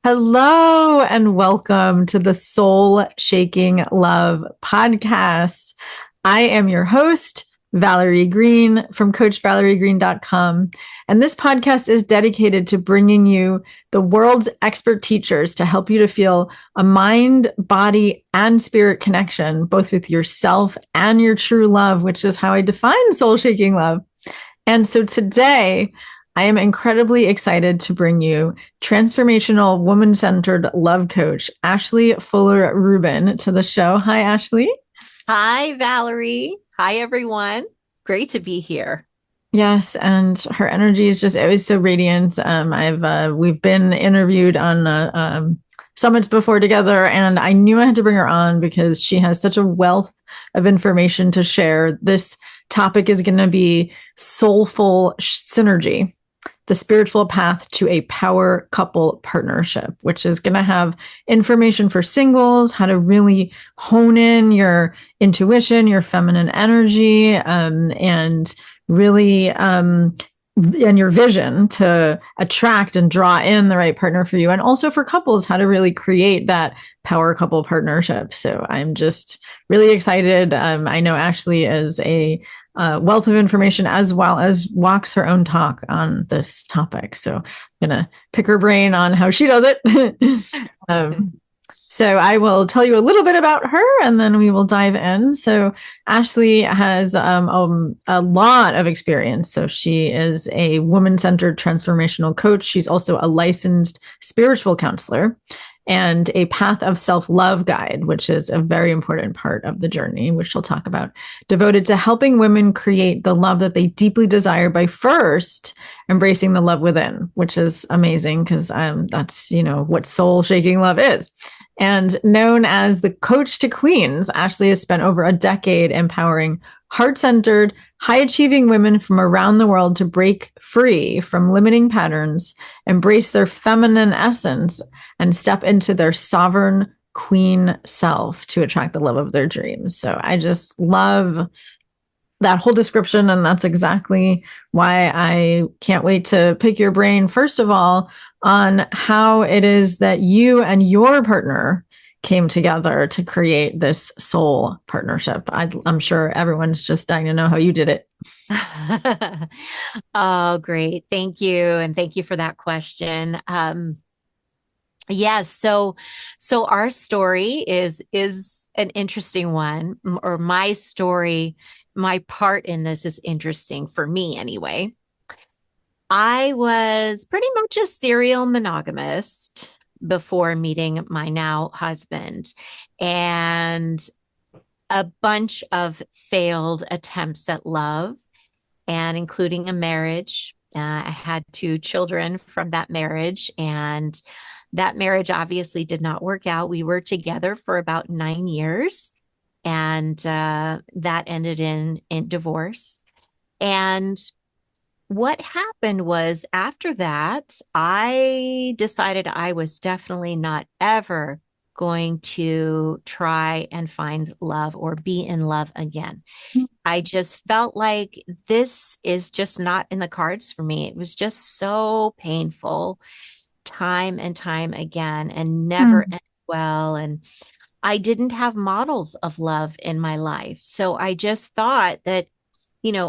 Hello and welcome to the Soul Shaking Love podcast. I am your host, Valerie Green from CoachValerieGreen.com. And this podcast is dedicated to bringing you the world's expert teachers to help you to feel a mind, body, and spirit connection, both with yourself and your true love, which is how I define soul shaking love. And so today, I am incredibly excited to bring you transformational woman-centered love coach, Ashley Fuller Rubin, to the show. Hi, Ashley. Hi, Valerie. Hi, everyone. Great to be here. Yes, and her energy is just always so radiant. We've been interviewed on summits before together, and I knew I had to bring her on because she has such a wealth of information to share. This topic is going to be soulful synergy, the spiritual path to a power couple partnership, which is going to have information for singles, how to really hone in your intuition, your feminine energy, and really and your vision to attract and draw in the right partner for you. And also for couples, how to really create that power couple partnership. So I'm just really excited. I know Ashley is a wealth of information as well as walks her own talk on this topic. So I'm going to pick her brain on how she does it. So I will tell you a little bit about her and then we will dive in. So Ashley has a lot of experience. So she is a woman-centered transformational coach. She's also a licensed spiritual counselor and a path of self-love guide, which is a very important part of the journey, which she'll talk about, devoted to helping women create the love that they deeply desire by first embracing the love within, which is amazing because that's, what soul shaking love is. And known as the coach to queens, Ashley has spent over a decade empowering heart-centered, high-achieving women from around the world to break free from limiting patterns, embrace their feminine essence, and step into their sovereign queen self to attract the love of their dreams. So I just love that whole description. And that's exactly why I can't wait to pick your brain, first of all, on how it is that you and your partner came together to create this soul partnership. I'm sure everyone's just dying to know how you did it. Oh, great. Thank you. And thank you for that question. Yes, so our story is an interesting one, or my story, my part in this is interesting for me anyway. I was pretty much a serial monogamist before meeting my now husband, and a bunch of failed attempts at love, and including a marriage. I had two children from that marriage, and that marriage obviously did not work out. We were together for about 9 years, and that ended in divorce. And what happened was after that, I decided I was definitely not ever going to try and find love or be in love again. I just felt like this is just not in the cards for me. It was just so painful time and time again and never Hmm. end well. And I didn't have models of love in my life. So I just thought that,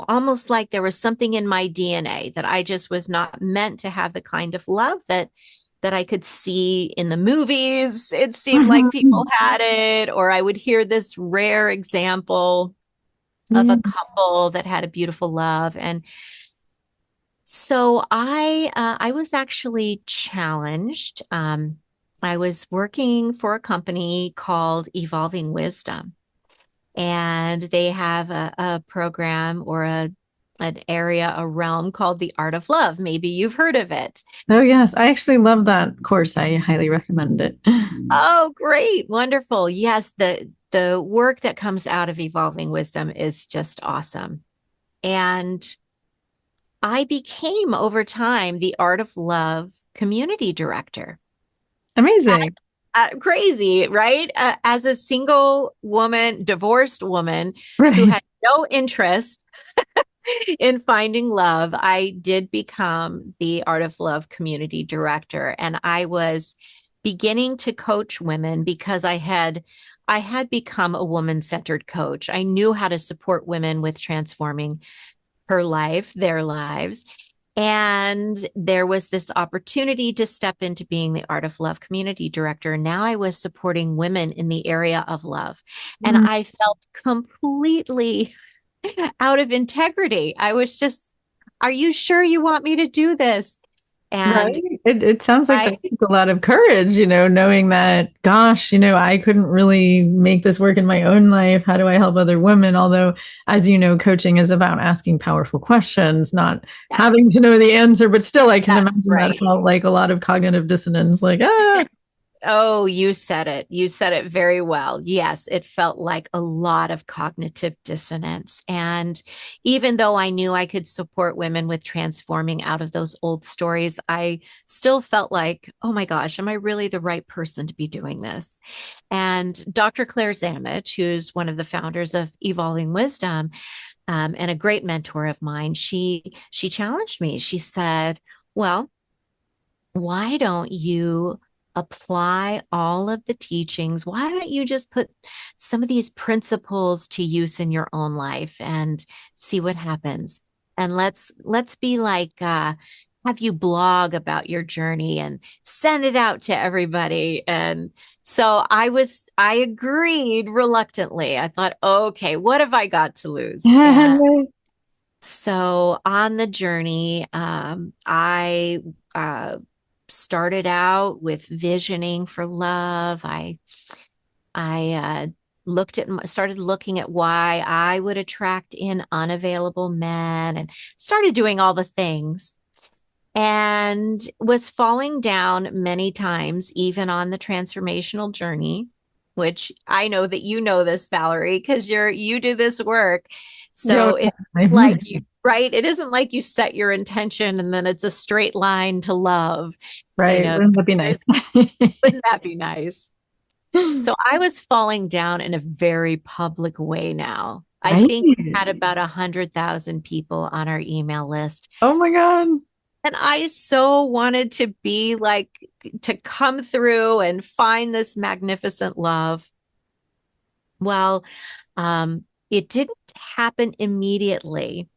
almost like there was something in my DNA that I just was not meant to have the kind of love that I could see in the movies. It seemed like Mhm. people had it, or I would hear this rare example of Yeah. a couple that had a beautiful love. And so I was actually challenged. I was working for a company called Evolving Wisdom, and they have a program or an area, a realm called the Art of Love. Maybe you've heard of it. Oh, yes. I actually love that course. I highly recommend it. Oh, great, wonderful. Yes, the work that comes out of Evolving Wisdom is just awesome. And I became over time the Art of Love community director. Amazing. Crazy, right? As a single woman, divorced woman who Right. had no interest in finding love, I did become the Art of Love community director, and I was beginning to coach women because I had become a woman-centered coach. I knew how to support women with transforming her life, their lives. And there was this opportunity to step into being the Art of Love community director. Now I was supporting women in the area of love. And Mm, I felt completely out of integrity. I was just, are you sure you want me to do this? right. And It sounds like that I, takes a lot of courage, knowing that, gosh, I couldn't really make this work in my own life. How do I help other women? Although, as you know, coaching is about asking powerful questions, not yes, having to know the answer. But still, I can that's imagine that right. felt like a lot of cognitive dissonance, like, ah. Oh, you said it. You said it very well. Yes, it felt like a lot of cognitive dissonance. And even though I knew I could support women with transforming out of those old stories, I still felt like, oh my gosh, am I really the right person to be doing this? And Dr. Claire Zamich, who's one of the founders of Evolving Wisdom, and a great mentor of mine, she challenged me. She said, well, why don't you apply all of the teachings? Why don't you just put some of these principles to use in your own life and see what happens? And let's be like have you blog about your journey and send it out to everybody. And so I agreed reluctantly. I thought, okay, what have I got to lose? And so on the journey, I uh, started out with visioning for love. I started looking at why I would attract in unavailable men, and started doing all the things, and was falling down many times, even on the transformational journey, which I know that you know this, Valerie, because you do this work. Go So it's like ahead. you, right? It isn't like you set your intention and then it's a straight line to love. You Right. know, Wouldn't that be there's, nice? wouldn't that be nice? So I was falling down in a very public way now. I Right. think we had about 100,000 people on our email list. Oh my God. And I so wanted to be like, to come through and find this magnificent love. Well, it didn't happen immediately.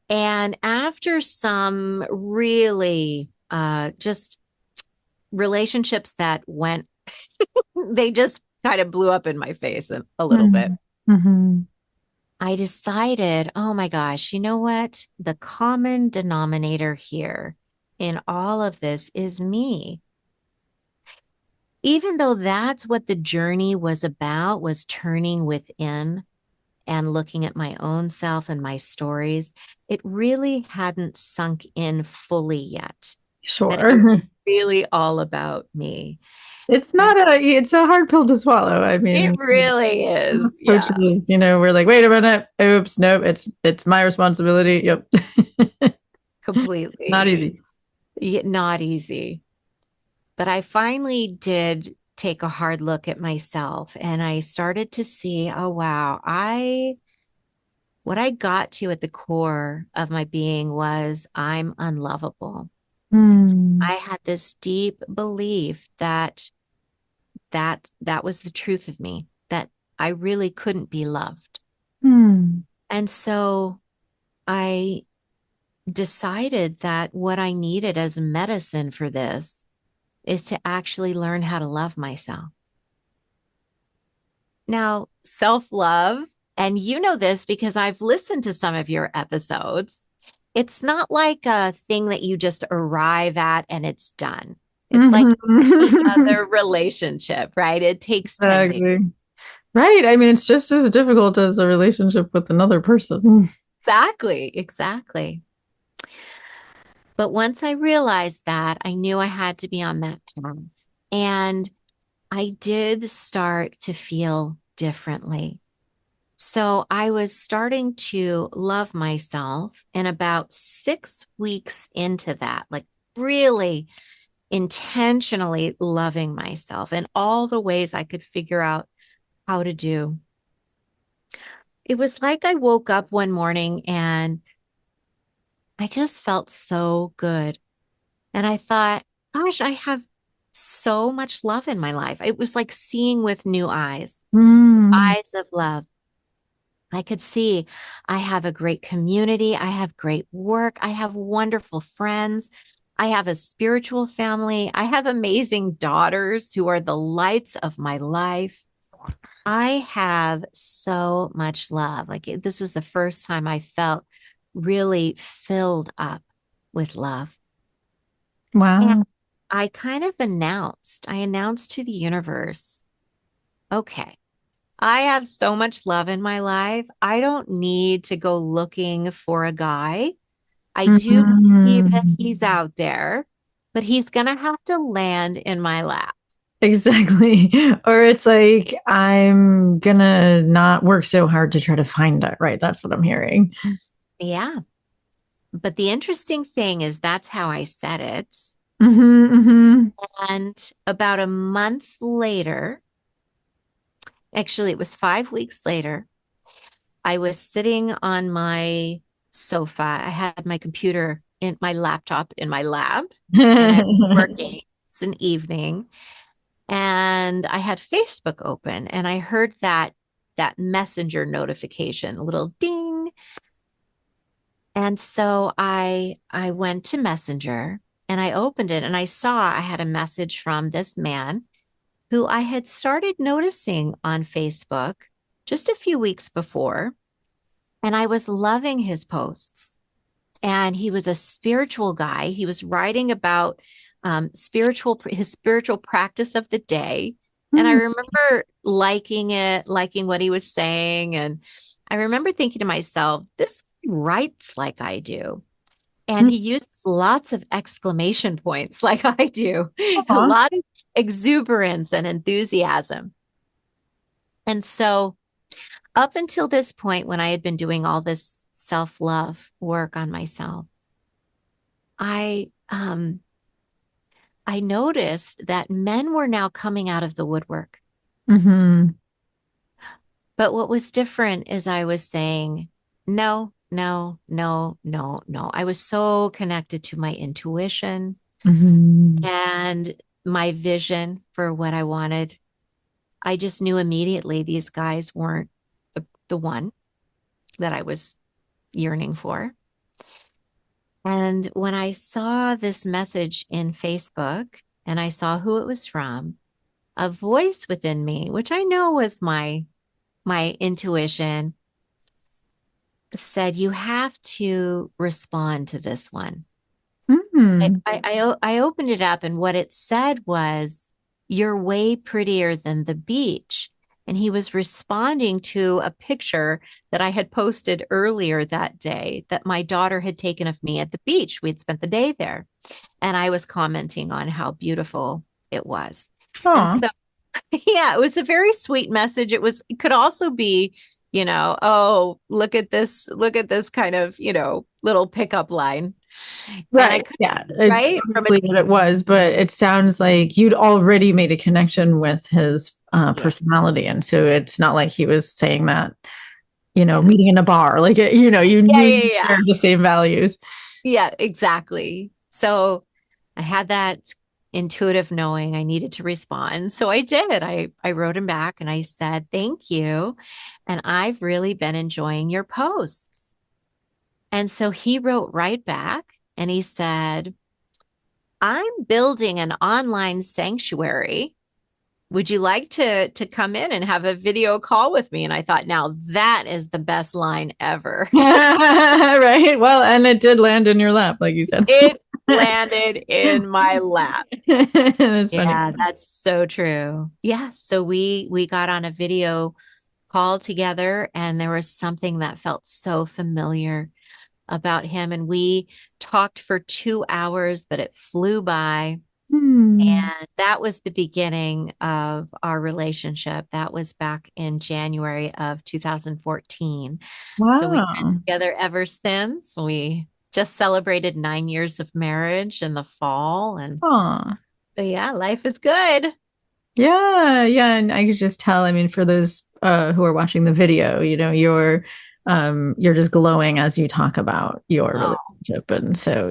And after some really just relationships that went, they just kind of blew up in my face a little bit. Mm-hmm. I decided, oh my gosh, you know what? The common denominator here in all of this is me. Even though that's what the journey was about, was turning within and looking at my own self and my stories, it really hadn't sunk in fully yet that it was Sure. really all about me. It's And not it's a hard pill to swallow. I it mean, really is. Yeah, coaches, we're like, wait a minute. Oops, nope, it's my responsibility. Yep. Not completely. easy. Not easy. But I finally did take a hard look at myself, and I started to see, oh wow, what I got to at the core of my being was I'm unlovable. Hmm. I had this deep belief that was the truth of me, that I really couldn't be loved. Hmm. And so I decided that what I needed as medicine for this is to actually learn how to love myself. Now, self love, and you know this because I've listened to some of your episodes, it's not like a thing that you just arrive at and it's done. It's like any Mhm. other relationship, right? It takes tending. Exactly. Right. I mean, it's just as difficult as a relationship with another person. Exactly, exactly. But once I realized that, I knew I had to be on that path. And I did start to feel differently. So I was starting to love myself. And about 6 weeks into that, like really intentionally loving myself in all the ways I could figure out how to do. It was like I woke up one morning and I just felt so good. And I thought, gosh, I have so much love in my life. It was like seeing with new eyes, Mm. eyes of love. I could see I have a great community. I have great work. I have wonderful friends. I have a spiritual family. I have amazing daughters who are the lights of my life. I have so much love. This was the first time I felt really filled up with love. And Wow. I announced to the universe, okay, I have so much love in my life. I don't need to go looking for a guy. I do believe that Mm. he's out there, but he's going to have to land in my lap. Exactly. Or it's like, I'm gonna not work so hard to try to find it, right? That's what I'm hearing. Yeah. But the interesting thing is that's how I said it. Hmm. And about a month later, actually, it was 5 weeks later, I was sitting on my sofa. I had my computer in my laptop in my lab, and I was working. It's an evening, and I had Facebook open, and I heard that messenger notification, a little ding. And so I went to Messenger and I opened it and I saw I had a message from this man who I had started noticing on Facebook just a few weeks before. And I was loving his posts. And he was a spiritual guy. He was writing about his spiritual practice of the day. And I Hmm. remember liking it, liking what he was saying. And I remember thinking to myself, this guy writes like I do. And he uses lots of exclamation points like I do, a Aw. lot of exuberance and enthusiasm. And so, up until this point, when I had been doing all this self love work on myself, I noticed that men were now coming out of the woodwork. Hmm. But what was different is I was saying, no, no, no, no, no. I was so connected to my intuition Hmm. and my vision for what I wanted. I just knew immediately these guys weren't the one that I was yearning for. And when I saw this message in Facebook and I saw who it was from, a voice within me, which I know was my intuition, said, you have to respond to this one. Hmm. I opened it up, and what it said was, you're way prettier than the beach. And he was responding to a picture that I had posted earlier that day that my daughter had taken of me at the beach. We had spent the day there. And I was commenting on how beautiful it was. And Aw. so, yeah, it was a very sweet message. It could also be, oh, look at this kind of, little pickup line. And I Right. could, Yeah. It's right? From a, obviously what it was, but it sounds like you'd already made a connection with his yeah, personality. And so it's not like he was saying that, yeah, meeting in a bar, like, you yeah, knew yeah, you yeah. shared the same values. Yeah, exactly. So I had that intuitive knowing I needed to respond. So I did. I wrote him back and I said, thank you. And I've really been enjoying your posts. And so he wrote right back and he said, I'm building an online sanctuary. Would you like to come in and have a video call with me? And I thought, now that is the best line ever. Right. Well, and it did land in your lap, like you said. It landed in my lap. That's funny. Yeah, that's so true. Yeah, so we got on a video call together and there was something that felt so familiar about him and we talked for 2 hours, but it flew by. Hmm. And that was the beginning of our relationship. That was back in January of 2014. So we've been Wow. together ever since. We just celebrated 9 years of marriage in the fall. And Aw. so, yeah, life is good. Yeah, yeah, and I could just tell. I mean, for those who are watching the video, you're you're just glowing as you talk about your Oh, relationship. And so,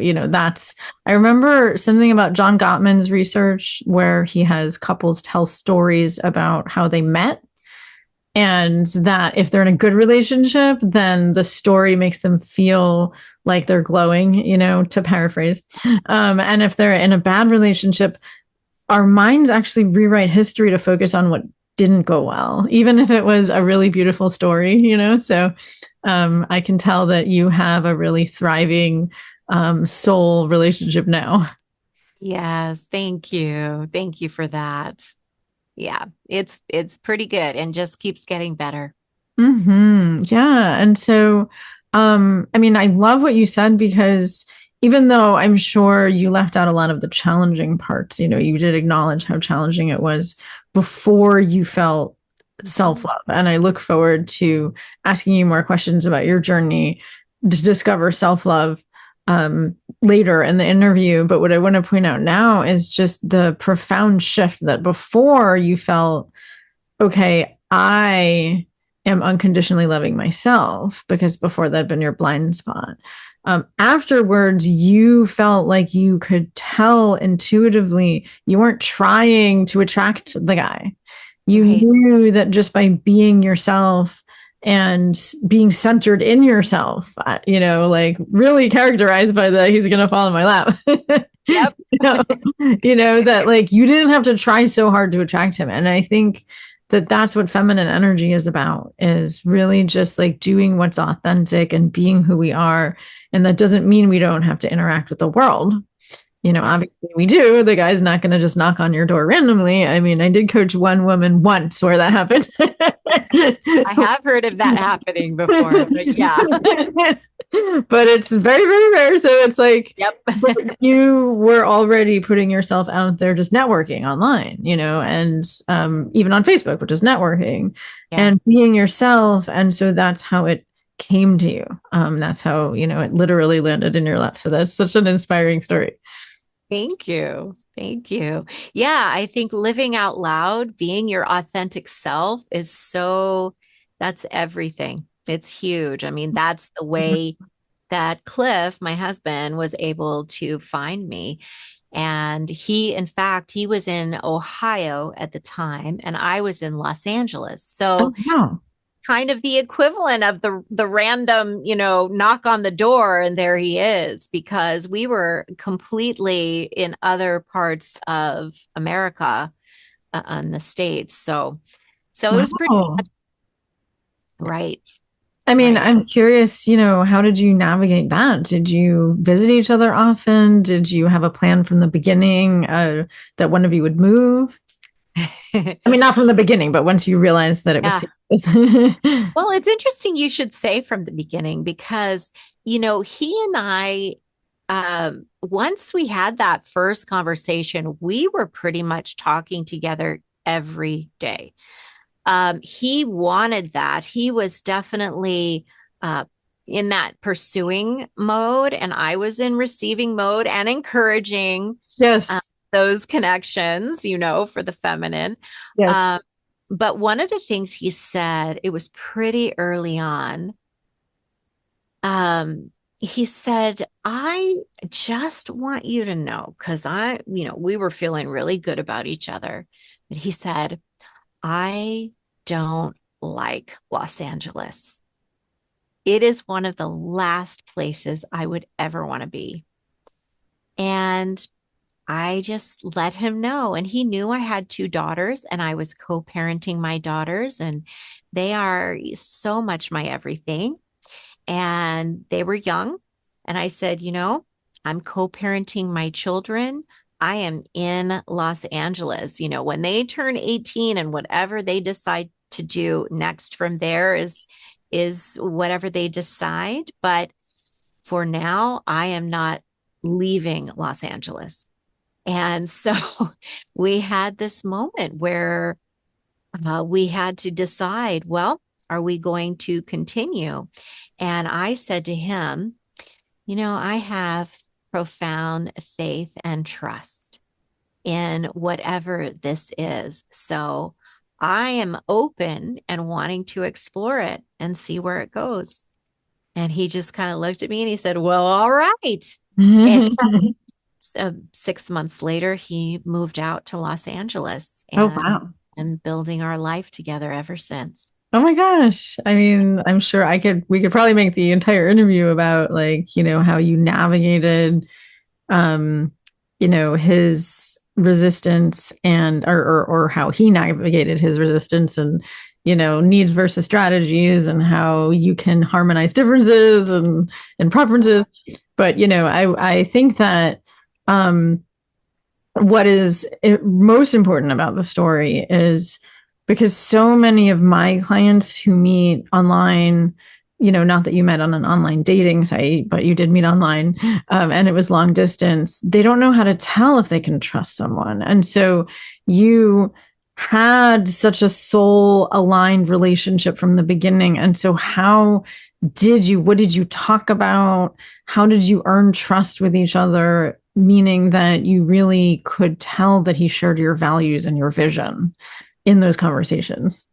I remember something about John Gottman's research where he has couples tell stories about how they met, and that if they're in a good relationship, then the story makes them feel like they're glowing, to paraphrase. And if they're in a bad relationship, our minds actually rewrite history to focus on what didn't go well, even if it was a really beautiful story. So I can tell that you have a really thriving soul relationship now. yes. Thank you. Thank you for that. Yeah, it's pretty good and just keeps getting better. Yeah. And so, I mean, I love what you said, because even though I'm sure you left out a lot of the challenging parts, you did acknowledge how challenging it was before you felt self Mhm. love. And I look forward to asking you more questions about your journey to discover self love later in the interview. But what I want to point out now is just the profound shift that before you felt, okay, I am unconditionally loving myself, because before that had been your blind spot. Afterwards, you felt like you could tell intuitively you weren't trying to attract the guy. You Right. knew that just by being yourself and being centered in yourself, like really characterized by the he's going to fall in my lap. Yep. know, that like you didn't have to try so hard to attract him. And I think that that's what feminine energy is about, is really just like doing what's authentic and being who we are. And that doesn't mean we don't have to interact with the world. Yes. Obviously we do. The guy's not going to just knock on your door randomly. I mean, I did coach one woman once where that happened. I have heard of that happening before, but yeah. But it's very, very rare. So it's like, Yep. but you were already putting yourself out there, just networking online, and even on Facebook, which is networking Yes. and being yourself. And so that's how it came to you. That's how, it literally landed in your lap. So that's such an inspiring story. Thank you. Thank you. Yeah, I think living out loud, being your authentic self is that's everything. It's huge. I mean, that's the way that Cliff, my husband, was able to find me. And in fact, he was in Ohio at the time, and I was in Los Angeles. Oh, So wow. kind of the equivalent of the random, knock on the door and there he is, because we were completely in other parts of America, in the States. So it was pretty Wow. right, I mean, right. I'm curious, how did you navigate that? Did you visit each other often? Did you have a plan from the beginning, that one of you would move? I mean, not from the beginning, but once you realized that it was Yeah. serious. Well, it's interesting you should say from the beginning, because, he and I, once we had that first conversation, we were pretty much talking together every day. He wanted that. He was definitely uh, in that pursuing mode, and I was in receiving mode and encouraging uh, Yes. those connections, for the feminine. Yes. Um, but one of the things he said, it was pretty early on. He said, I just want you to know, because we were feeling really good about each other. But he said, I don't like Los Angeles. It is one of the last places I would ever want to be. And I just let him know. And he knew I had two daughters and I was co parenting my daughters, and they are so much my everything. And they were young. And I said, I'm co parenting my children. I am in Los Angeles. When they turn 18 and whatever they decide to do next from there is whatever they decide. But for now, I am not leaving Los Angeles. And so we had this moment where we had to decide, well, are we going to continue? And I said to him, I have profound faith and trust in whatever this is. So I am open and wanting to explore it and see where it goes. And he just kind of looked at me and he said, well, all right. And so 6 months later, he moved out to Los Angeles Oh, wow. and building our life together ever since. Oh my gosh. I mean, I'm sure we could probably make the entire interview about like, how you navigated um, his resistance and or how he navigated his resistance and, needs versus strategies and how you can harmonize differences and preferences. But, I think that um what is most important about the story is because so many of my clients who meet online, not that you met on an online dating site, but you did meet online, and it was long distance, they don't know how to tell if they can trust someone. And so you had such a soul aligned relationship from the beginning. And so what did you talk about? How did you earn trust with each other? Meaning that you really could tell that he shared your values and your vision in those conversations.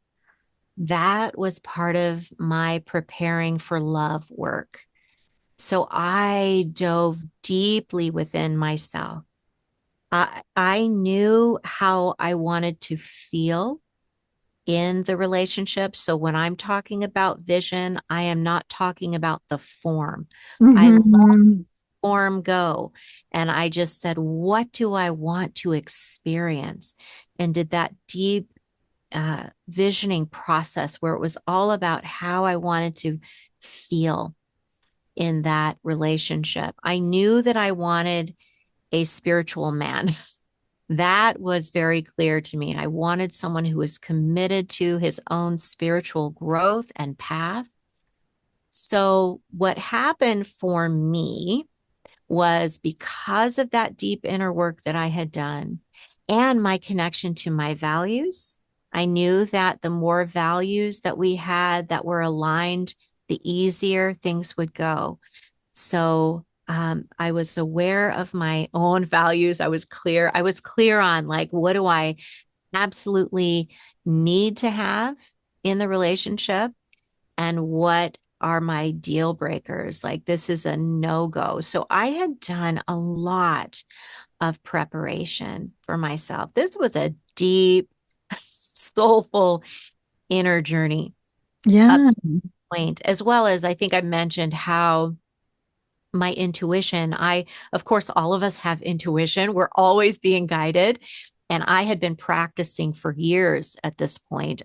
That was part of my preparing for love work. So I dove deeply within myself. I knew how I wanted to feel in the relationship. So when I'm talking about vision, I am not talking about the form. I let Mm-hmm. form go. And I just said, what do I want to experience? And did that deep visioning process where it was all about how I wanted to feel in that relationship. I knew that I wanted a spiritual man. That was very clear to me. I wanted someone who was committed to his own spiritual growth and path. So, what happened for me was because of that deep inner work that I had done and my connection to my values. I knew that the more values that we had that were aligned, the easier things would go. So I was aware of my own values. I was clear. I was clear on like, what do I absolutely need to have in the relationship? And what are my deal breakers? Like, this is a no go. So I had done a lot of preparation for myself. This was a deep, soulful inner journey up Yeah. to this point, as well as I think I mentioned how my intuition, of course, all of us have intuition. We're always being guided. And I had been practicing for years at this point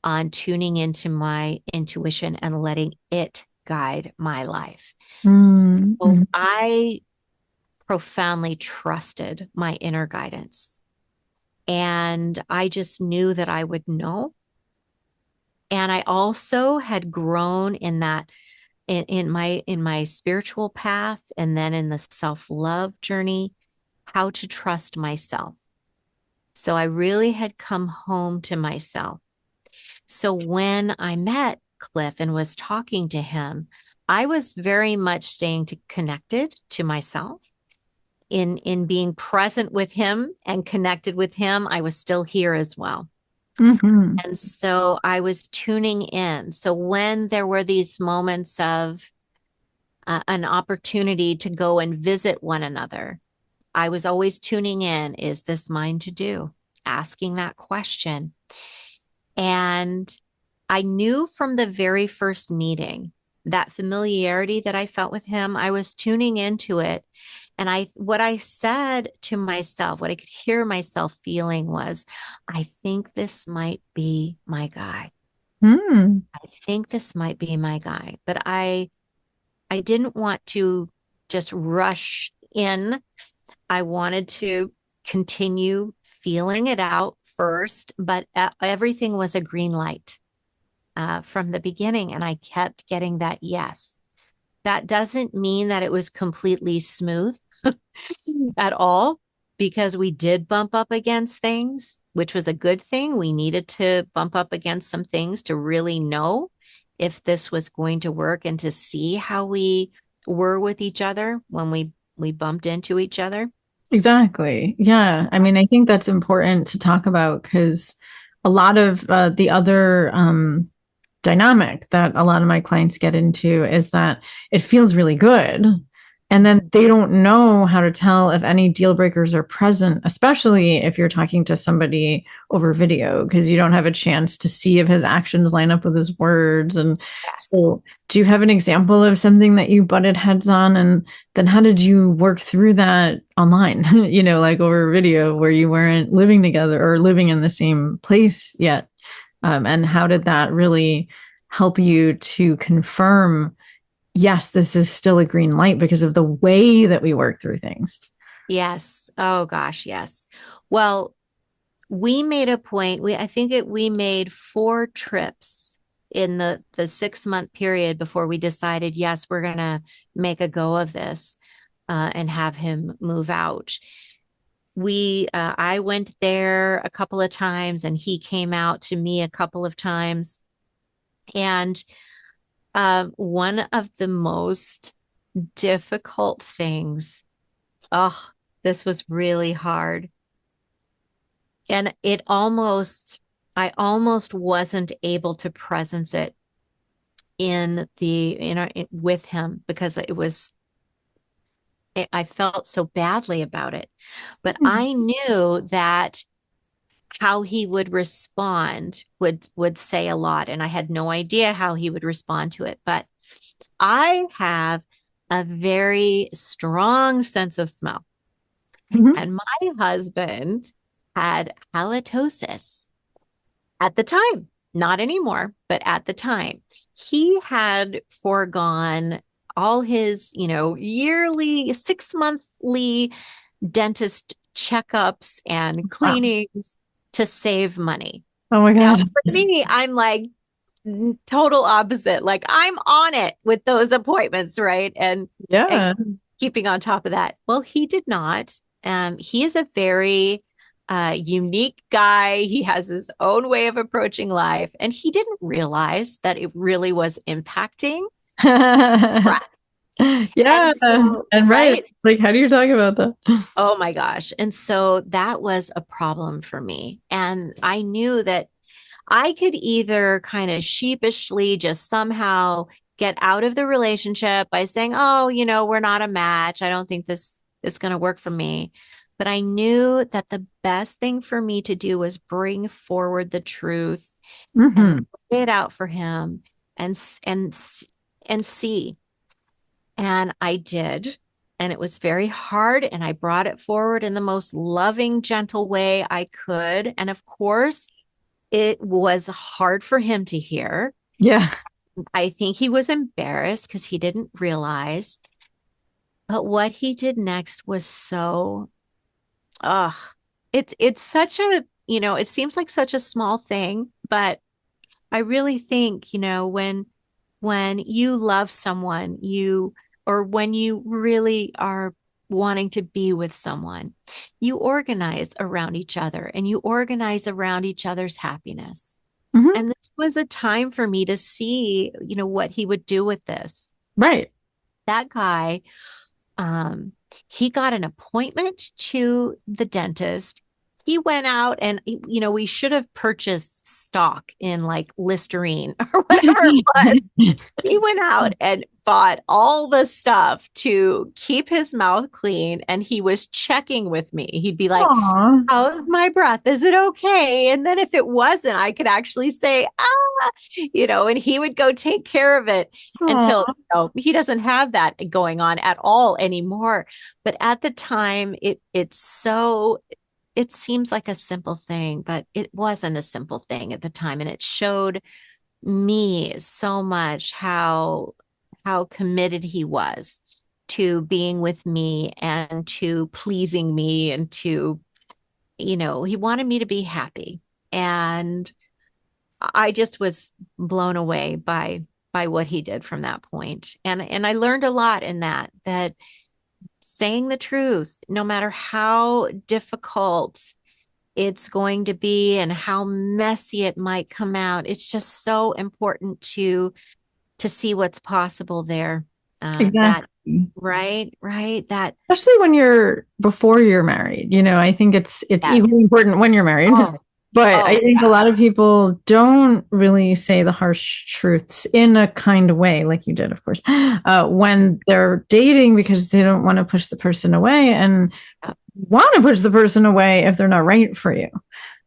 on tuning into my intuition and letting it guide my life. So Mm-hmm. I profoundly trusted my inner guidance. And I just knew that I would know. And I also had grown in that in my spiritual path and then in the self-love journey, how to trust myself. So I really had come home to myself. So when I met Cliff and was talking to him, I was very much staying connected to myself. In being present with him and connected with him, I was still here as well. Mm-hmm. And so I was tuning in. So when there were these moments of an opportunity to go and visit one another, I was always tuning in. Is this mine to do? Asking that question. And I knew from the very first meeting that familiarity that I felt with him, I was tuning into it. And what I said to myself, what I could hear myself feeling was, I think this might be my guy. Mm. I think this might be my guy. But I didn't want to just rush in. I wanted to continue feeling it out first, but everything was a green light from the beginning. And I kept getting that yes. That doesn't mean that it was completely smooth at all, because we did bump up against things, which was a good thing. We needed to bump up against some things to really know if this was going to work and to see how we were with each other when we bumped into each other. Exactly. Yeah. I mean, I think that's important to talk about because a lot of the other dynamic that a lot of my clients get into is that it feels really good. And then they don't know how to tell if any deal breakers are present, especially if you're talking to somebody over video, because you don't have a chance to see if his actions line up with his words. And Yes. so, do you have an example of something that you butted heads on? And then how did you work through that online, like over video where you weren't living together or living in the same place yet? And how did that really help you to confirm, yes, this is still a green light because of the way that we work through things? Yes. Oh gosh, yes. Well, we made a point. We made 4 trips in the 6 month period before we decided, yes, we're gonna make a go of this and have him move out. I went there a couple of times, and he came out to me a couple of times. And one of the most difficult things, oh, this was really hard. And I almost wasn't able to presence it with him because I felt so badly about it. But I knew that how he would respond would say a lot, and I had no idea how he would respond to it. But I have a very strong sense of smell, Mhm. and my husband had halitosis at the time, not anymore, but at the time. He had foregone all his, yearly 6 monthly dentist checkups and Wow. cleanings to save money. Oh my Now, God. for me, I'm like total opposite. Like I'm on it with those appointments, right? And Yeah. keeping on top of that. Well, he did not. He is a very unique guy. He has his own way of approaching life, and he didn't realize that it really was impacting breath. And Yeah. so, And right. right? Like, how do you talk about that? Oh my gosh. And so that was a problem for me. And I knew that I could either kind of sheepishly just somehow get out of the relationship by saying, "Oh, we're not a match. I don't think this is going to work for me." But I knew that the best thing for me to do was bring forward the truth and Hmm. lay it out for him and see. And I did. And it was very hard. And I brought it forward in the most loving, gentle way I could. And of course, it was hard for him to hear. Yeah. I think he was embarrassed because he didn't realize. But what he did next was so, uh, it's such a, it seems like such a small thing, but I really think, when you love someone, or when you really are wanting to be with someone, you organize around each other and you organize around each other's happiness. Hmm. And this was a time for me to see, what he would do with this. Right. That guy, um, he got an appointment to the dentist. He went out and, we should have purchased stock in like Listerine or whatever it was. He went out and bought all the stuff to keep his mouth clean, and he was checking with me. He'd be like, Aw. "How's my breath? Is it okay?" And then if it wasn't, I could actually say, and he would go take care of it until, Aw. he doesn't have that going on at all anymore. But at the time, it seems like a simple thing, but it wasn't a simple thing at the time. And it showed me so much how committed he was to being with me and to pleasing me, and to, he wanted me to be happy. And I just was blown away by what he did from that point. And I learned a lot in that saying the truth, no matter how difficult it's going to be and how messy it might come out, it's just so important to see what's possible there. That Exactly. right, that Especially when you're before you're married. I think it's equally yes. important when you're married. Oh, But I Oh, think a yeah. lot of people don't really say the harsh truths in a kind way, like you did, of course, when they're dating because they don't want to push the person away and want to push the person away if they're not right for you.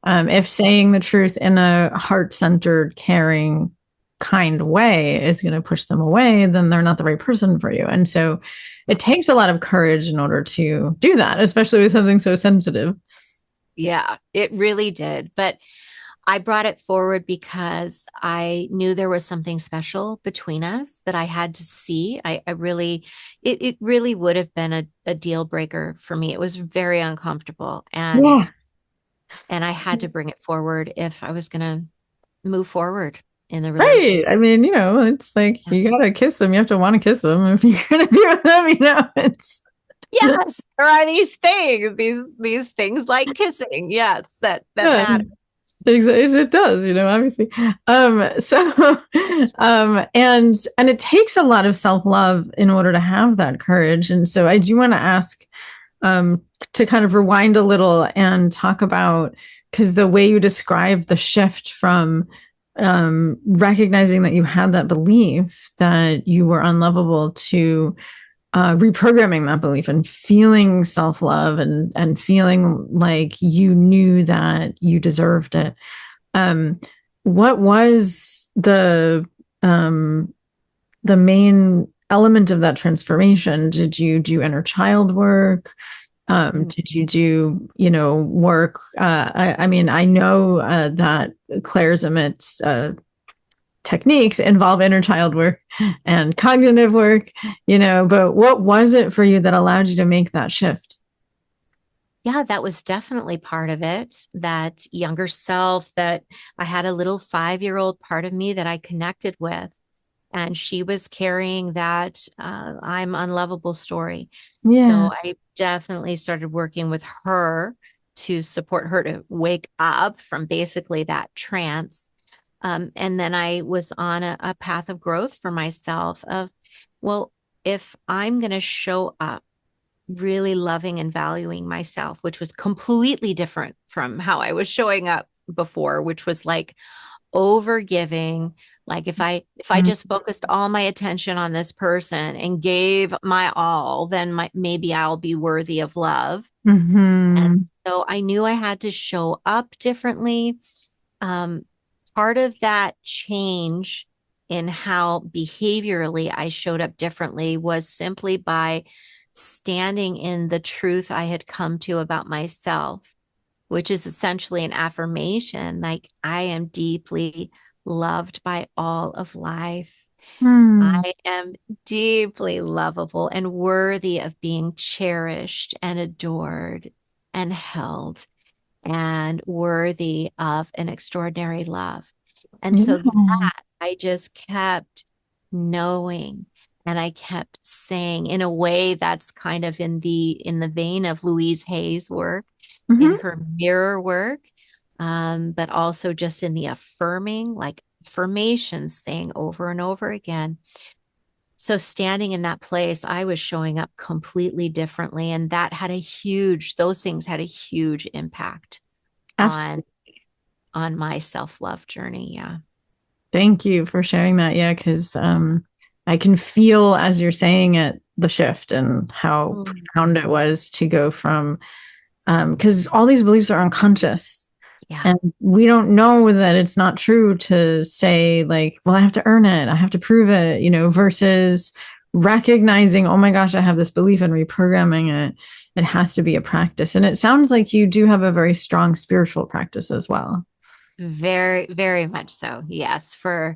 If saying the truth in a heart centered, caring, kind way is going to push them away, then they're not the right person for you. And so it takes a lot of courage in order to do that, especially with something so sensitive. Yeah, it really did. But I brought it forward because I knew there was something special between us that I had to see. I really, it really would have been a deal breaker for me. It was very uncomfortable, Yeah. and I had to bring it forward if I was going to move forward in the relationship. Right. I mean, it's like you gotta kiss them. You have to want to kiss them if you're gonna be with them. It's Yes, there are these things like kissing. Yes, that yeah, matter. it does. Obviously. So, and it takes a lot of self love in order to have that courage. And so, I do want to ask, to kind of rewind a little and talk about because the way you described the shift from recognizing that you had that belief that you were unlovable to reprogramming that belief and feeling self-love and feeling like you knew that you deserved it. Um, what was the main element of that transformation? Did you do inner child work? Did you do, work? I mean, I know that Claire's Emmett's techniques involve inner child work and cognitive work, but what was it for you that allowed you to make that shift? Yeah, that was definitely part of it. That younger self, that I had a little 5-year-old part of me that I connected with, and she was carrying that I'm unlovable story. Yeah. So I definitely started working with her to support her to wake up from basically that trance. And then I was on a path of growth for myself of, well, if I'm going to show up really loving and valuing myself, which was completely different from how I was showing up before, which was like over giving. Like if I just focused all my attention on this person and gave my all, then maybe I'll be worthy of love. And Mm-hmm. so I knew I had to show up differently. um, Part of that change in how behaviorally I showed up differently was simply by standing in the truth I had come to about myself, which is essentially an affirmation like, I am deeply loved by all of life. Mm. I am deeply lovable and worthy of being cherished and adored and held and worthy of an extraordinary love. And Yeah. so that I just kept knowing, and I kept saying in a way that's kind of in the vein of Louise Hay's work, in Mm-hmm. her mirror work, but also just in the affirming, like affirmations, saying over and over again. So standing in that place, I was showing up completely differently. And those things had a huge impact Absolutely. on my self-love journey. Yeah. Thank you for sharing that. Yeah, because I can feel as you're saying it the shift and how Mm. profound it was to go from because all these beliefs are unconscious. Yeah. And we don't know that it's not true to say, like, well, I have to earn it, I have to prove it, versus recognizing, oh my gosh, I have this belief and reprogramming it. It has to be a practice. And it sounds like you do have a very strong spiritual practice as well. Very, very much so. Yes, I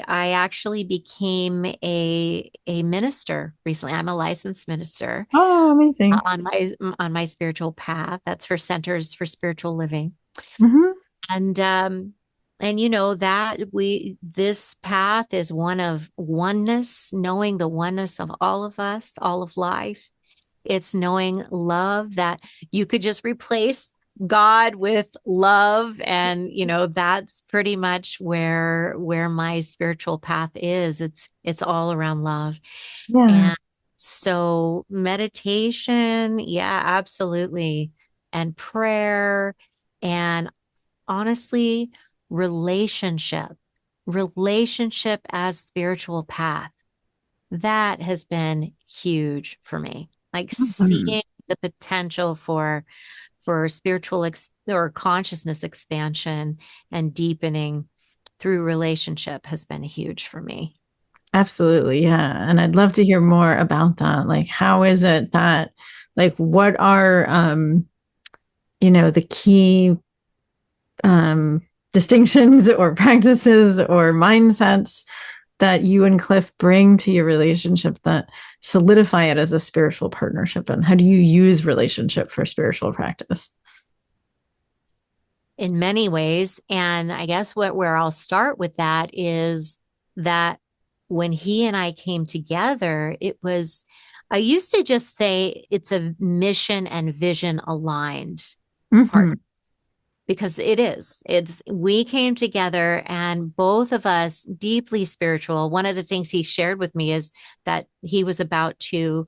actually became a minister recently. I'm a licensed minister Oh, amazing. on my spiritual path. That's for Centers for Spiritual Living. Mm-hmm. And that this path is one of oneness, knowing the oneness of all of us, all of life. It's knowing love, that you could just replace God with love. And that's pretty much where my spiritual path is. It's all around love. Yeah. And so meditation, yeah, absolutely. and prayer and honestly, relationship, relationship as spiritual path. That has been huge for me. Like Mhm. seeing the potential for spiritual or consciousness expansion and deepening through relationship has been huge for me. Absolutely, yeah. And I'd love to hear more about that. Like, how is it that, like, what are, the key distinctions or practices or mindsets that you and Cliff bring to your relationship that solidify it as a spiritual partnership? And how do you use relationship for spiritual practice? In many ways. And I guess where I'll start with that is that when he and I came together, I used to just say it's a mission and vision aligned Mm-hmm. part because it is. We came together and both of us deeply spiritual. One of the things he shared with me is that he was about to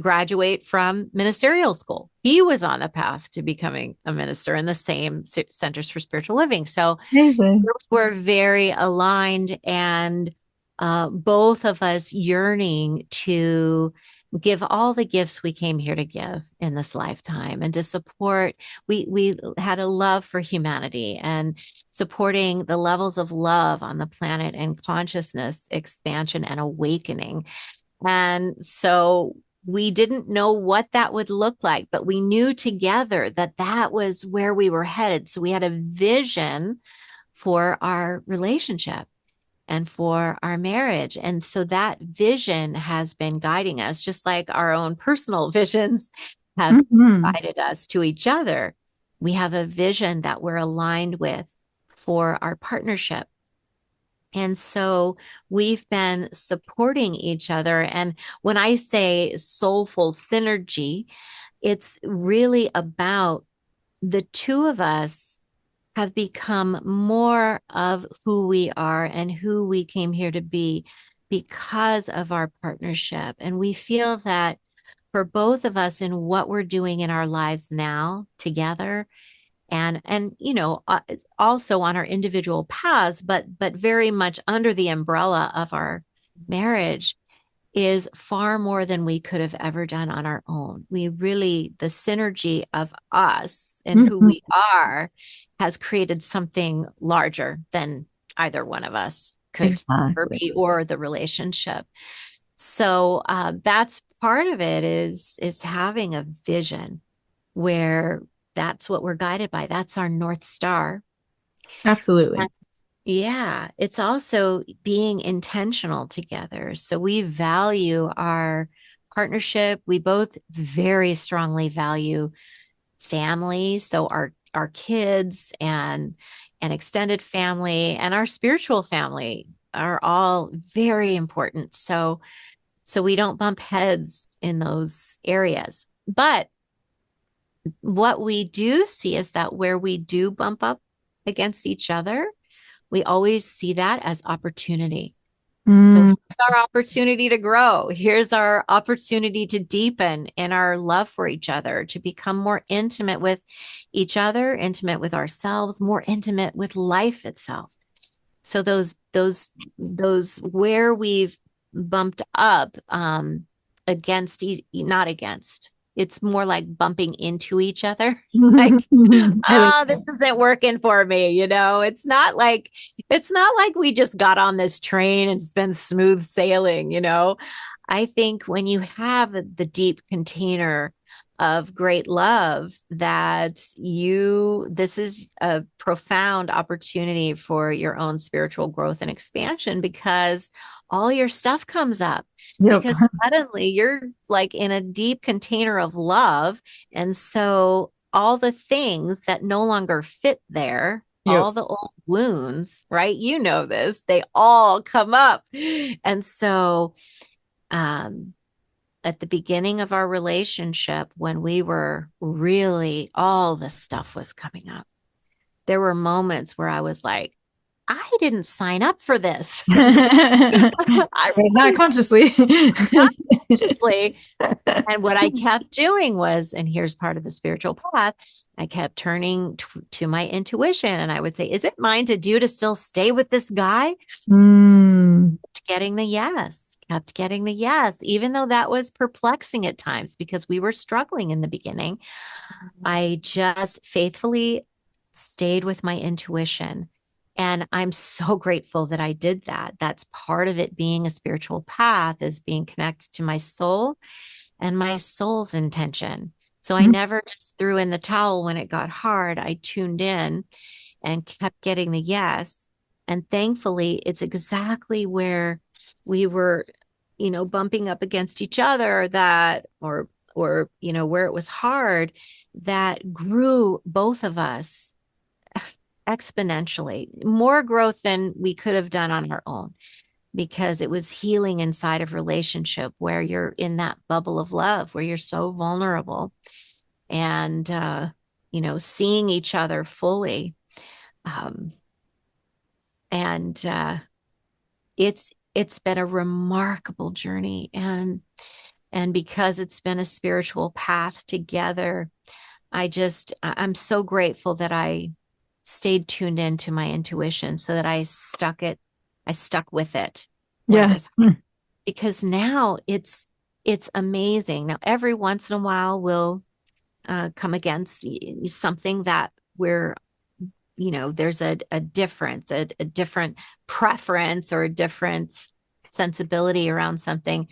graduate from ministerial school. He was on the path to becoming a minister in the same Centers for Spiritual Living. So Amazing. we're very aligned and both of us yearning to give all the gifts we came here to give in this lifetime and to support. We had a love for humanity and supporting the levels of love on the planet and consciousness expansion and awakening. And so we didn't know what that would look like, but we knew together that that was where we were headed. So we had a vision for our relationship and for our marriage. And so that vision has been guiding us, just like our own personal visions have Mm-hmm. guided us to each other. We have a vision that we're aligned with for our partnership. And so we've been supporting each other. And when I say soulful synergy, it's really about the two of us have become more of who we are and who we came here to be because of our partnership. And we feel that for both of us in what we're doing in our lives now together and also on our individual paths but very much under the umbrella of our marriage is far more than we could have ever done on our own. The synergy of us and who Mm-hmm. we are has created something larger than either one of us could ever Exactly. be or the relationship. So that's part of it is having a vision where that's what we're guided by. That's our North Star. Absolutely. Yeah, it's also being intentional together. So we value our partnership. We both very strongly value family. So our kids and extended family and our spiritual family are all very important. So we don't bump heads in those areas. But what we do see is that where we do bump up against each other, we always see that as opportunity. So Mm-hmm. here's our opportunity to grow. Here's our opportunity to deepen in our love for each other, to become more intimate with each other, intimate with ourselves, more intimate with life itself. So those where we've bumped up against not against. It's more like bumping into each other. Like, I like oh, this isn't working for me. It's not like we just got on this train and it's been smooth sailing. I think when you have the deep container of great love this is a profound opportunity for your own spiritual growth and expansion because all your stuff comes up Yep. because suddenly you're like in a deep container of love. And so all the things that no longer fit there, Yep. all the old wounds, right? You know this, they all come up. And so, um, at the beginning of our relationship, when we were really, all the stuff was coming up, there were moments where I was like, I didn't sign up for this. I Not really consciously. not consciously. And what I kept doing was, and here's part of the spiritual path, I kept turning to my intuition and I would say, is it mine to do to still stay with this guy? Mm, Getting the yes, kept getting the yes, even though that was perplexing at times because we were struggling in the beginning. I just faithfully stayed with my intuition. And I'm so grateful that I did that. That's part of it being a spiritual path is being connected to my soul and my soul's intention. So I mm, never just threw in the towel when it got hard. I tuned in and kept getting the yes. And thankfully, it's exactly where we were, bumping up against each other that, or where it was hard, that grew both of us exponentially, more growth than we could have done on our own because it was healing inside of relationship where you're in that bubble of love where you're so vulnerable and seeing each other fully um, and it's been a remarkable journey and because it's been a spiritual path together I'm so grateful that I stayed tuned into my intuition so that I stuck with it when it yeah. was because now it's amazing. Now every once in a while we'll come against something that we're there's a difference, a different preference or a different sensibility around something.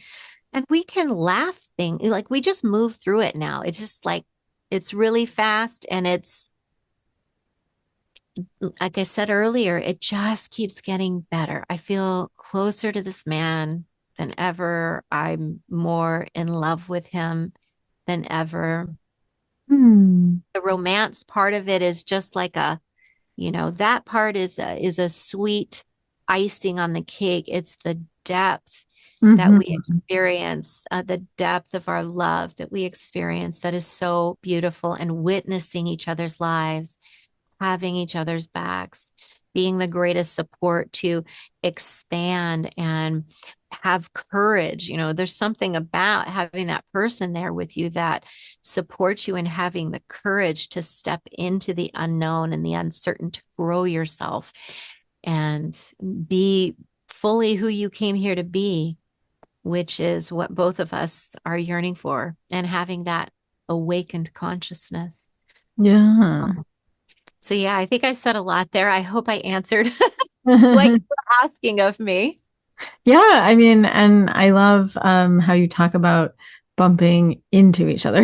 And we can laugh thing like we just move through it now. It's just like it's really fast and it's like I said earlier, it just keeps getting better. I feel closer to this man than ever. I'm more in love with him than ever. Mm, The romance part of it is just like that part is a sweet icing on the cake. It's the depth that we mhm. experience, the depth of our love that we experience that is so beautiful and witnessing each other's lives having each other's backs, being the greatest support to expand and have courage. There's something about having that person there with you that supports you and having the courage to step into the unknown and the uncertain to grow yourself and be fully who you came here to be, which is what both of us are yearning for and having that awakened consciousness. Yeah. So yeah, I think I said a lot there. I hope I answered like you're asking of me. Yeah, I mean, and I love how you talk about bumping into each other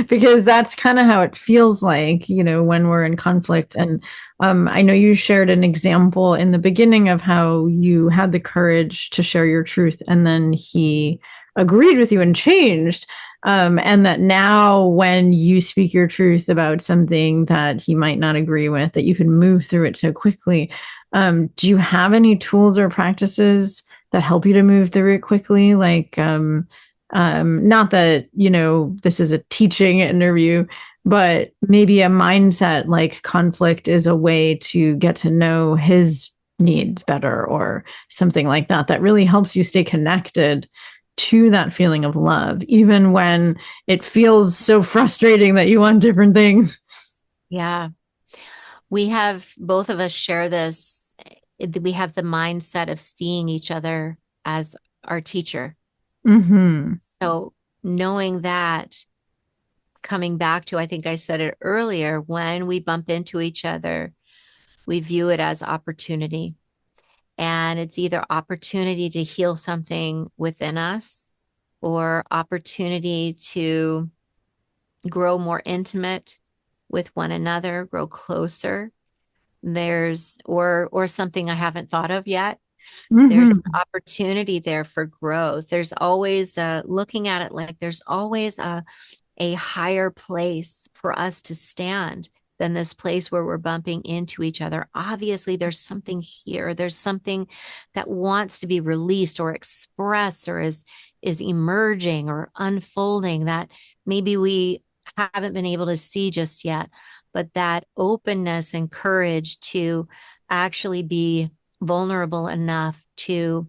because that's kind of how it feels like, when we're in conflict. And I know you shared an example in the beginning of how you had the courage to share your truth, and then he agreed with you and changed. And that now, when you speak your truth about something that he might not agree with, that you can move through it so quickly. Do you have any tools or practices that help you to move through it quickly? Like, not that, this is a teaching interview, but maybe a mindset like conflict is a way to get to know his needs better or something like that, that really helps you stay connected to that feeling of love, even when it feels so frustrating that you want different things. Yeah. We have both of us share this. We have the mindset of seeing each other as our teacher. Mm-hmm. So knowing that coming back to, I think I said it earlier, when we bump into each other, we view it as opportunity. And it's either opportunity to heal something within us or opportunity to grow more intimate with one another, grow closer. There's or something I haven't thought of yet. There's an Mm-hmm. opportunity there for growth. There's always looking at it like there's always a higher place for us to stand than this place where we're bumping into each other. Obviously, there's something here. There's something that wants to be released or expressed or is emerging or unfolding that maybe we haven't been able to see just yet. but that openness and courage to actually be vulnerable enough to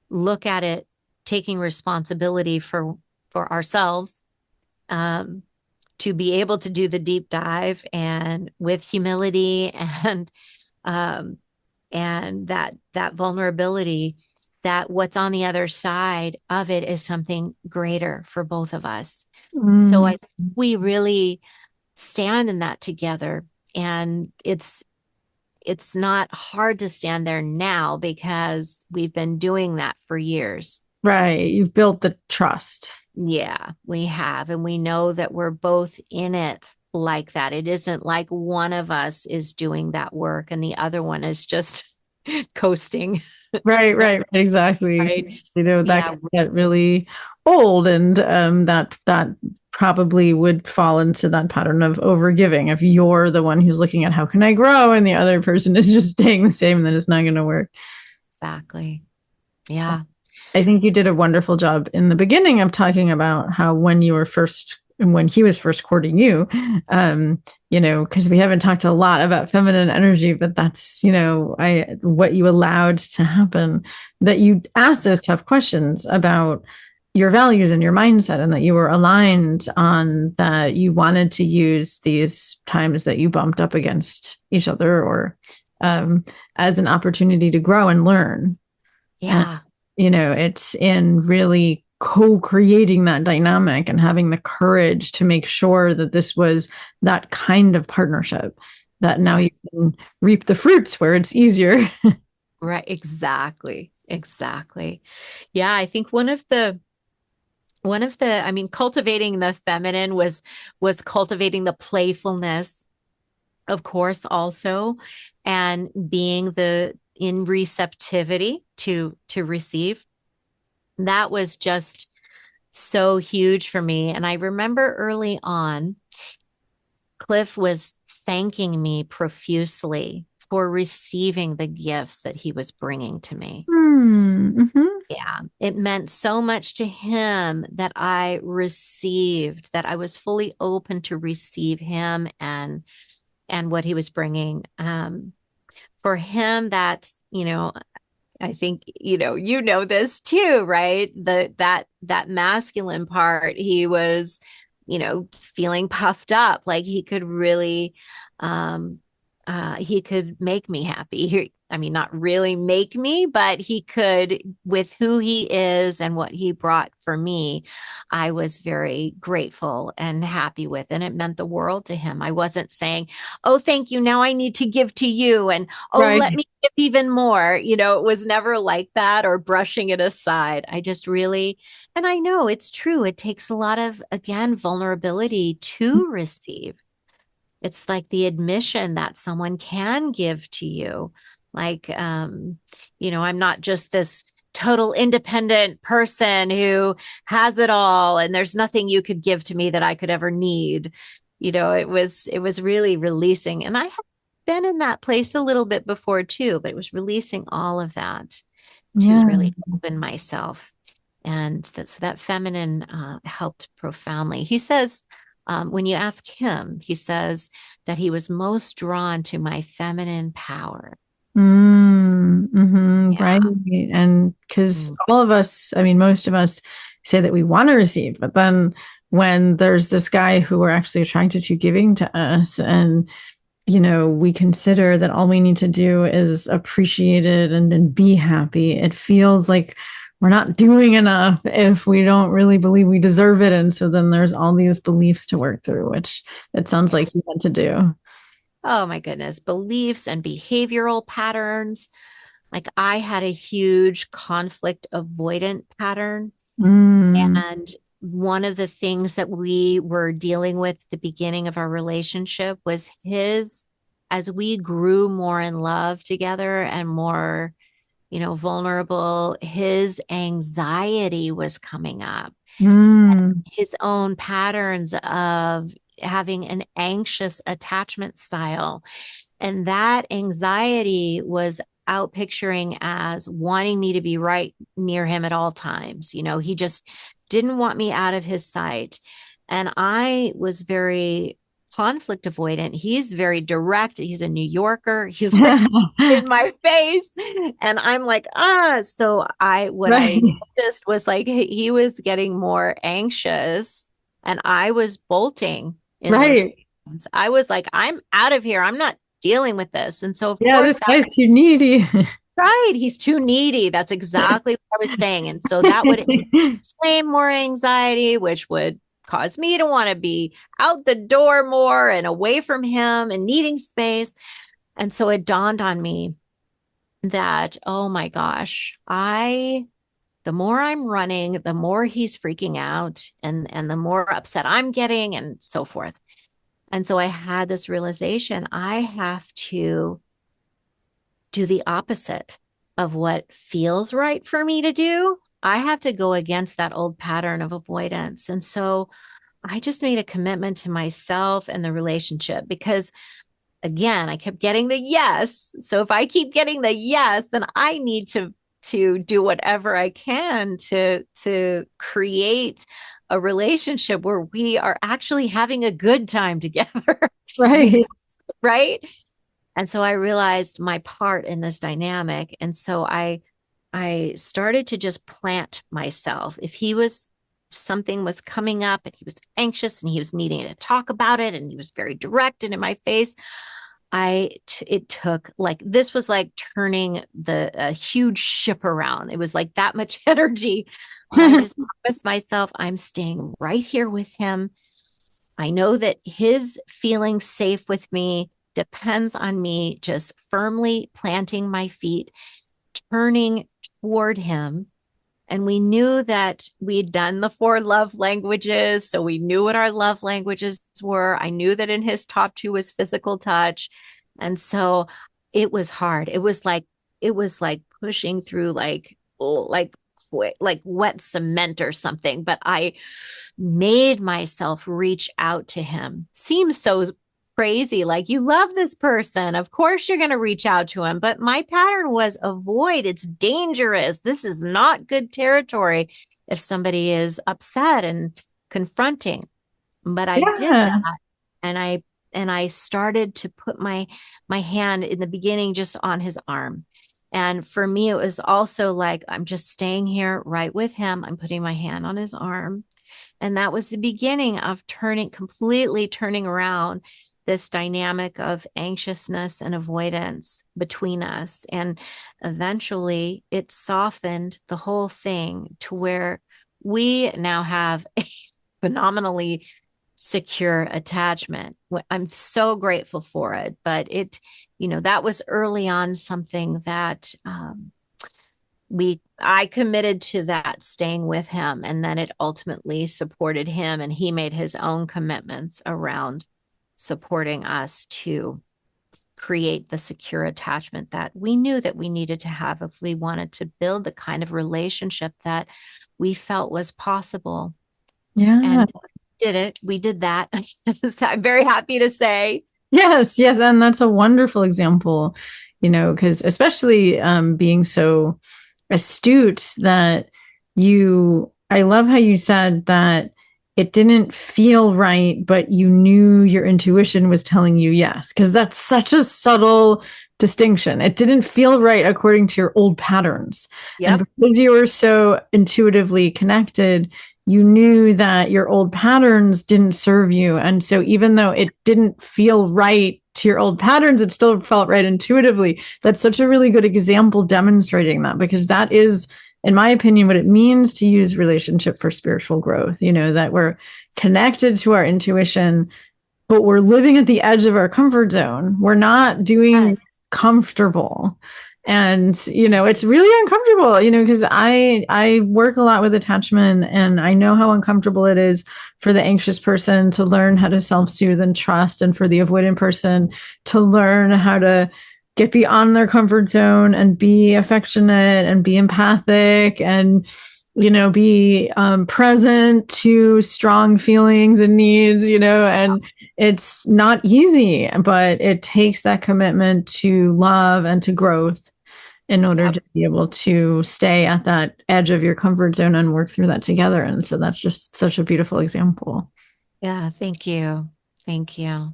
look at it, taking responsibility for ourselves, um, to be able to do the deep dive and with humility um, and that vulnerability, that what's on the other side of it is something greater for both of us. So Mm, I think we really stand in that together, and it's not hard to stand there now because we've been doing that for years. right. You've built the trust. Yeah, we have. And we know that we're both in it like that. It isn't like one of us is doing that work and the other one is just coasting. Right, right, right, exactly. Right. That Yeah, could get really old, and that probably would fall into that pattern of overgiving. If you're the one who's looking at how can I grow, and the other person is just staying the same, then it's not going to work. exactly. Yeah. I think you did a wonderful job in the beginning of talking about how when you were first when he was first courting you, because we haven't talked a lot about feminine energy, but that's, I what you allowed to happen, that you asked those tough questions about your values and your mindset, and that you were aligned on that you wanted to use these times that you bumped up against each other or as an opportunity to grow and learn. And, Yeah. it's in really co-creating that dynamic and having the courage to make sure that this was that kind of partnership, that now Yeah. you can reap the fruits where it's easier. Right. Exactly. Exactly. Yeah. I think one of the I mean, cultivating the feminine was cultivating the playfulness, of course, also, and being the in receptivity to receive. That was just so huge for me. And I remember early on, Cliff was thanking me profusely for receiving the gifts that he was bringing to me. Mm-hmm. Yeah, it meant so much to him that I received, that I was fully open to receive him and what he was bringing. For him, that's, I think, this too, right? That masculine part, he was, feeling puffed up, like he could really, um, he could make me happy. I mean, not really make me, but he could, with who he is and what he brought for me, I was very grateful and happy with, and it meant the world to him. I wasn't saying, "Oh, thank you. Now I need to give to you," and "Oh, Right. let me give even more." It was never like that or brushing it aside. I just really, and I know it's true. It takes a lot of, again, vulnerability to receive. It's like the admission that someone can give to you. Like, I'm not just this total independent person who has it all and there's nothing you could give to me that I could ever need. It was really releasing. And I have been in that place a little bit before too, but it was releasing all of that to Yeah. really open myself. And so that feminine helped profoundly. He says, when you ask him, he says that he was most drawn to my feminine power. Right. Yeah. And because Mm. all of us, I mean, most of us say that we want to receive, but then when there's this guy who we're actually attracted to giving to us, and we consider that all we need to do is appreciate it and be happy, it feels like we're not doing enough if we don't really believe we deserve it. And so then there's all these beliefs to work through, which it sounds Yeah. like you want to do. Oh my goodness. Beliefs and behavioral patterns. Like I had a huge conflict avoidant pattern. Mm, And one of the things that we were dealing with at the beginning of our relationship was as we grew more in love together and more, vulnerable, his anxiety was coming up, mm, his own patterns of having an anxious attachment style. And that anxiety was out picturing as wanting me to be right near him at all times. He just didn't want me out of his sight. And I was very conflict avoidant. He's very direct. He's a New Yorker. He's like in my face. And I'm like, so what Right. I noticed was like he was getting more anxious and I was bolting in those Right. moments. I was like, I'm out of here. I'm not dealing with this. And so of Yeah, course this guy's too needy. right. He's too needy. That's exactly what I was saying. And so that would inflame more anxiety, which would cause me to want to be out the door more and away from him and needing space. And so it dawned on me that, oh my gosh, the more I'm running, the more he's freaking out and the more upset I'm getting and so forth. And so I had this realization I have to do the opposite of what feels right for me to do. I have to go against that old pattern of avoidance. And so I just made a commitment to myself and the relationship because again, I kept getting the yes. So if I keep getting the yes, then I need to do whatever I can to create a relationship where we are actually having a good time together. Right. Right? And so I realized my part in this dynamic. And so I started to just plant myself. If something was coming up and he was anxious and he was needing to talk about it and he was very direct and in my face, it took like this was like turning a huge ship around. It was like that much energy where I just promised myself I'm staying right here with him. I know that his feeling safe with me depends on me just firmly planting my feet, turning toward him. And we knew that we'd done the 4 love languages. So we knew what our love languages were. I knew that in his top 2 was physical touch. And so it was hard. It was like pushing through like wet cement or something, but I made myself reach out to him. Seems so crazy. Like you love this person. Of course you're going to reach out to him. But my pattern was avoid. It's dangerous. This is not good territory if somebody is upset and confronting. But I did Yeah. that and I started to put my hand in the beginning just on his arm. And for me, it was also like, I'm just staying here right with him. I'm putting my hand on his arm. And that was the beginning of completely turning around this dynamic of anxiousness and avoidance between us. And eventually it softened the whole thing to where we now have a phenomenally secure attachment. I'm so grateful for it. But that was early on something that I committed to that staying with him, and then it ultimately supported him, and he made his own commitments around supporting us to create the secure attachment that we knew that we needed to have if we wanted to build the kind of relationship that we felt was possible. Yeah. And we did that. So I'm very happy to say. Yes, yes, and that's a wonderful example, because especially being so astute that I love how you said that it didn't feel right, but you knew your intuition was telling you yes, because that's such a subtle distinction. It didn't feel right according to your old patterns. And Yep. because you were so intuitively connected, you knew that your old patterns didn't serve you. And so even though it didn't feel right to your old patterns, it still felt right intuitively. That's such a really good example demonstrating that, because that is, in my opinion, what it means to use relationship for spiritual growth, that we're connected to our intuition, but we're living at the edge of our comfort zone. We're not doing Yes. comfortable. And, it's really uncomfortable, because I work a lot with attachment, and I know how uncomfortable it is for the anxious person to learn how to self-soothe and trust, and for the avoidant person to learn how to get beyond their comfort zone and be affectionate and be empathic and be present to strong feelings and needs, and it's not easy, but it takes that commitment to love and to growth in order Yep. to be able to stay at that edge of your comfort zone and work through that together. And so that's just such a beautiful example. Yeah. Thank you. Thank you.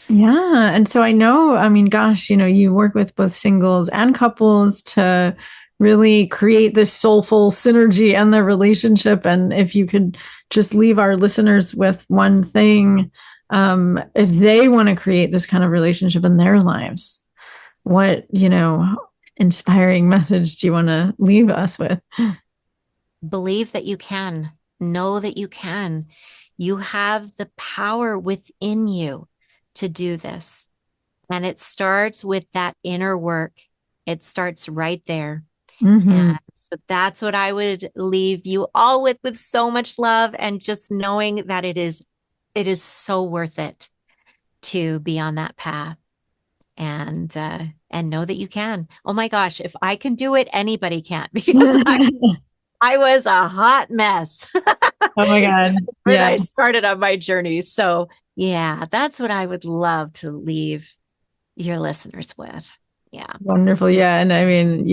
Yeah. And so I know, I mean, gosh, you work with both singles and couples to really create this soulful synergy and the relationship. And if you could just leave our listeners with one thing, if they want to create this kind of relationship in their lives, what, inspiring message do you want to leave us with? Believe that you can. Know that you can. You have the power within you to do this. And it starts with that inner work. It starts right there. And Mm-hmm. so that's what I would leave you all with so much love and just knowing that it is so worth it to be on that path and know that you can. Oh my gosh, if I can do it, anybody can because I was a hot mess Oh my God. when Yeah. I started on my journey. So, yeah, that's what I would love to leave your listeners with. Yeah. Wonderful. Yeah. And I mean,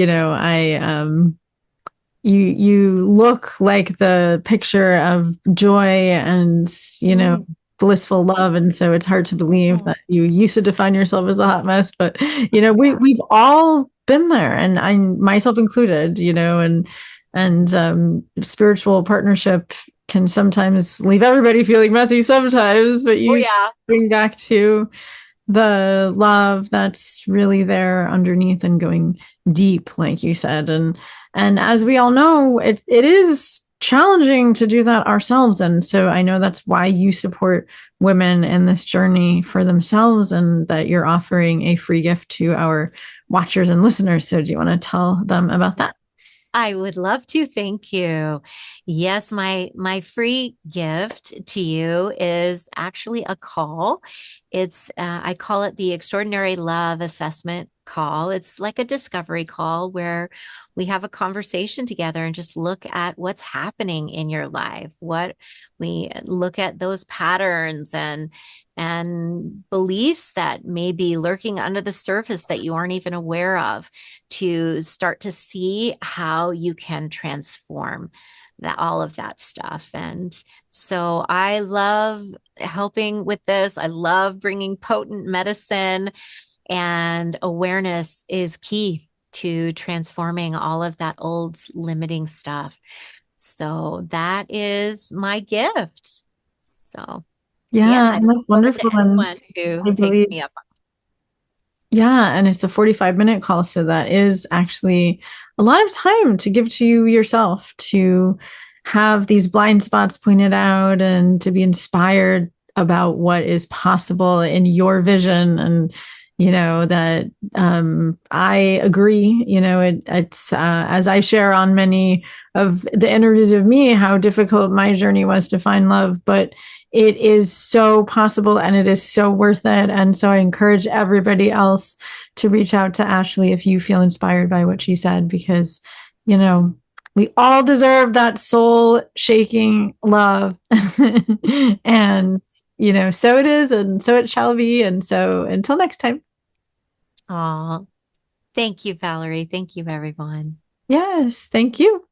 you look like the picture of joy and, Mm. blissful love. And so it's hard to believe Oh, that you used to define yourself as a hot mess, but yeah. we've all been there, and I myself included, and spiritual partnership can sometimes leave everybody feeling messy sometimes, but Oh, you yeah. bring back to the love that's really there underneath and going deep, like you said. And as we all know, it is challenging to do that ourselves. And so I know that's why you support women in this journey for themselves, and that you're offering a free gift to our watchers and listeners. So do you want to tell them about that? I would love to. Thank you. Yes, my free gift to you is actually a call. It's I call it the Extraordinary Love Assessment call. It's like a discovery call where we have a conversation together and just look at what's happening in your life. What we look at those patterns and beliefs that may be lurking under the surface that you aren't even aware of, to start to see how you can transform that all of that stuff. And so I love helping with this. I love bringing potent medicine, and awareness is key to transforming all of that old limiting stuff. So that is my gift. So yeah, Yeah, I and look that's forward wonderful. to And anyone who I takes believe, me up. yeah, and it's a 45-minute call. So that is actually a lot of time to give to yourself, to have these blind spots pointed out and to be inspired about what is possible in your vision. And, that I agree, it's as I share on many of the interviews of me, how difficult my journey was to find love, but it is so possible and it is so worth it. And so I encourage everybody else to reach out to Ashley if you feel inspired by what she said, because, we all deserve that soul shaking love. And, so it is, and so it shall be. And so until next time. Oh, thank you, Valerie. Thank you, everyone. Yes. Thank you.